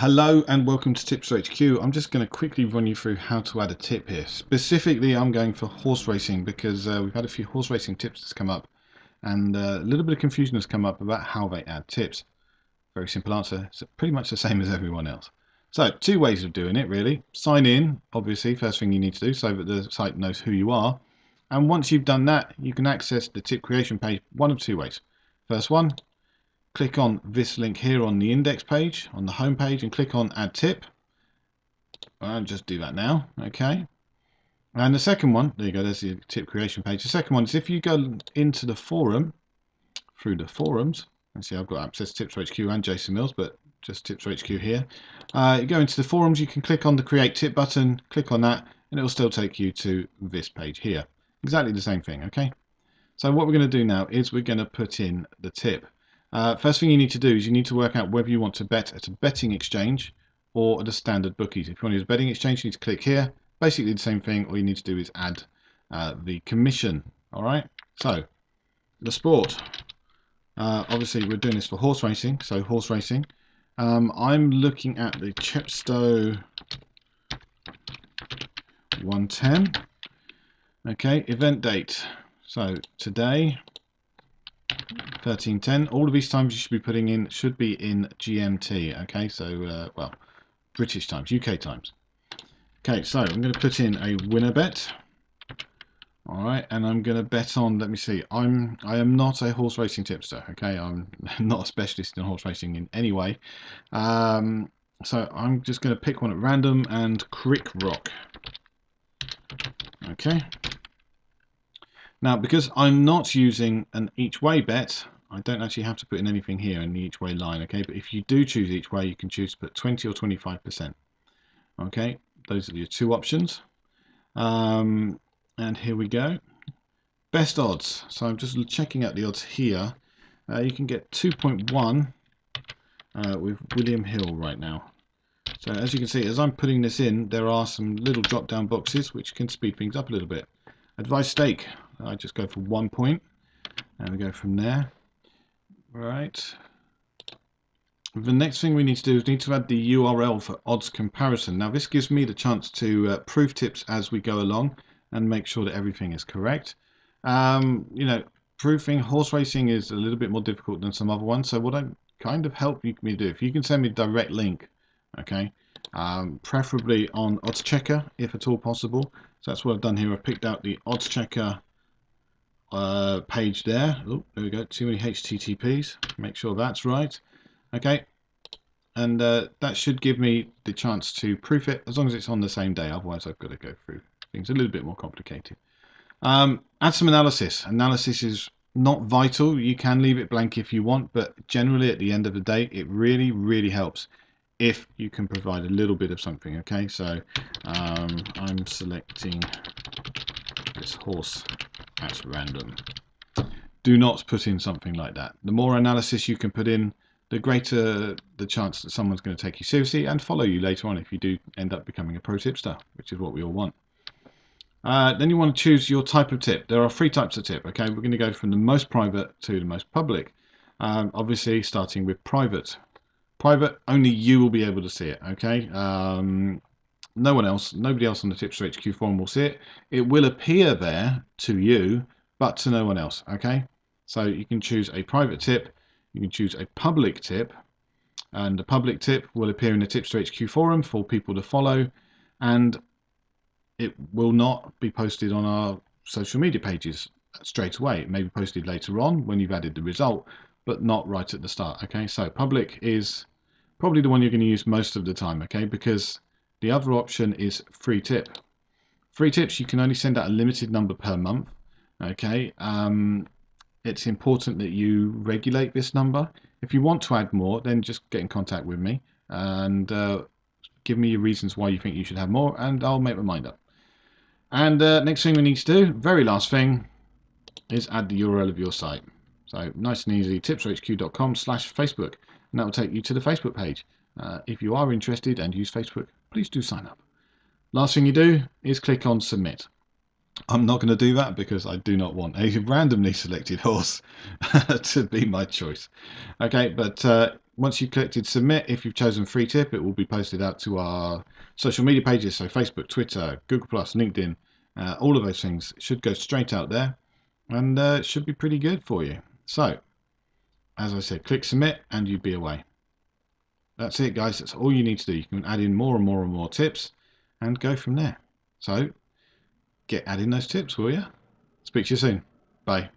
Hello and welcome to TipsterHQ. I'm just going to quickly run you through how to add a tip here. Specifically, I'm going for horse racing because we've had a few horse racing tips come up, and a little bit of confusion has come up about how they add tips. Very simple answer. It's pretty much the same as everyone else. So, two ways of doing it really. Sign in, obviously, first thing you need to do so that the site knows who you are. And once you've done that, you can access the tip creation page one of two ways. First one, click on this link here on the index page, on the home page, and click on add tip. I'll just do that now, okay. And the second one, there you go, there's the tip creation page. The second one is if you go into the forum, through the forums, and see I've got access to TipsterHQ and Jason Mills, but just TipsterHQ here. You go into the forums, you can click on the create tip button, click on that, and it will still take you to this page here. Exactly the same thing, okay. So what we're going to do now is we're going to put in the tip. First thing you need to do is you need to work out whether you want to bet at a betting exchange or at a standard bookies. If you want to use a betting exchange, you need to click here. Basically the same thing. All you need to do is add the commission. All right. So the sport. Obviously, we're doing this for horse racing. So horse racing. I'm looking at the Chepstow 110. Okay. Event date. So today. 13:10. All of these times you should be putting in should be in GMT. Okay, so well, British times, UK times. Okay, so I'm going to put in a winner bet. All right, and I'm going to bet on. Let me see. I am not a horse racing tipster. Okay, I'm not a specialist in horse racing in any way. So I'm just going to pick one at random and Crick Rock. Okay. Now, because I'm not using an each way bet, I don't actually have to put in anything here in the each way line, okay? But if you do choose each way, you can choose to put 20 or 25%. Okay, those are your two options. And here we go. Best odds. So I'm just checking out the odds here. You can get 2.1 with William Hill right now. So as you can see, as I'm putting this in, there are some little drop down boxes which can speed things up a little bit. Advice stake. I just go for 1 point and we go from there. Right. The next thing we need to do is need to add the URL for odds comparison. Now this gives me the chance to prove tips as we go along and make sure that everything is correct. You know, proofing horse racing is a little bit more difficult than some other ones. So what I kind of help you me do, if you can send me a direct link, okay, preferably on odds checker if at all possible. So that's what I've done here. I've picked out the odds checker page there. Oh, there we go. Too many HTTPs. Make sure that's right. Okay. And that should give me the chance to proof it as long as it's on the same day. Otherwise, I've got to go through things a little bit more complicated. Add some analysis. Analysis is not vital. You can leave it blank if you want, but generally at the end of the day, it really, really helps if you can provide a little bit of something. Okay, so I'm selecting this horse at random. Do not put in something like that. The more analysis you can put in, the greater the chance that someone's going to take you seriously and follow you later on if you do end up becoming a pro tipster, which is what we all want. Then you want to choose your type of tip. There are 3 types of tip. Okay, we're going to go from the most private to the most public. Obviously, starting with private. Private, only you will be able to see it. Okay, no one else, nobody else on the TipsterHQ forum will see it. It will appear there to you, but to no one else. Okay, so you can choose a private tip, you can choose a public tip, and the public tip will appear in the TipsterHQ forum for people to follow, and it will not be posted on our social media pages straight away. It may be posted later on when you've added the result, but not right at the start. Okay, so public is probably the one you're going to use most of the time, okay, because the other option is free tip. Free tips, you can only send out a limited number per month, okay. It's important that you regulate this number. If you want to add more, then just get in contact with me and give me your reasons why you think you should have more, and I'll make my mind up. And next thing we need to do, very last thing, is add the URL of your site. So nice and easy, tipsterhq.com/Facebook, and that will take you to the Facebook page. If you are interested and use Facebook, please do sign up. Last thing you do is click on submit. I'm not going to do that because I do not want a randomly selected horse to be my choice. Okay, but once you've collected submit, if you've chosen free tip, it will be posted out to our social media pages, so Facebook, Twitter, Google+, LinkedIn, all of those things should go straight out there, and it should be pretty good for you. So, as I said, click submit and you'd be away. That's it, guys. That's all you need to do. You can add in more and more and more tips and go from there. So, get adding those tips, will you? Speak to you soon. Bye.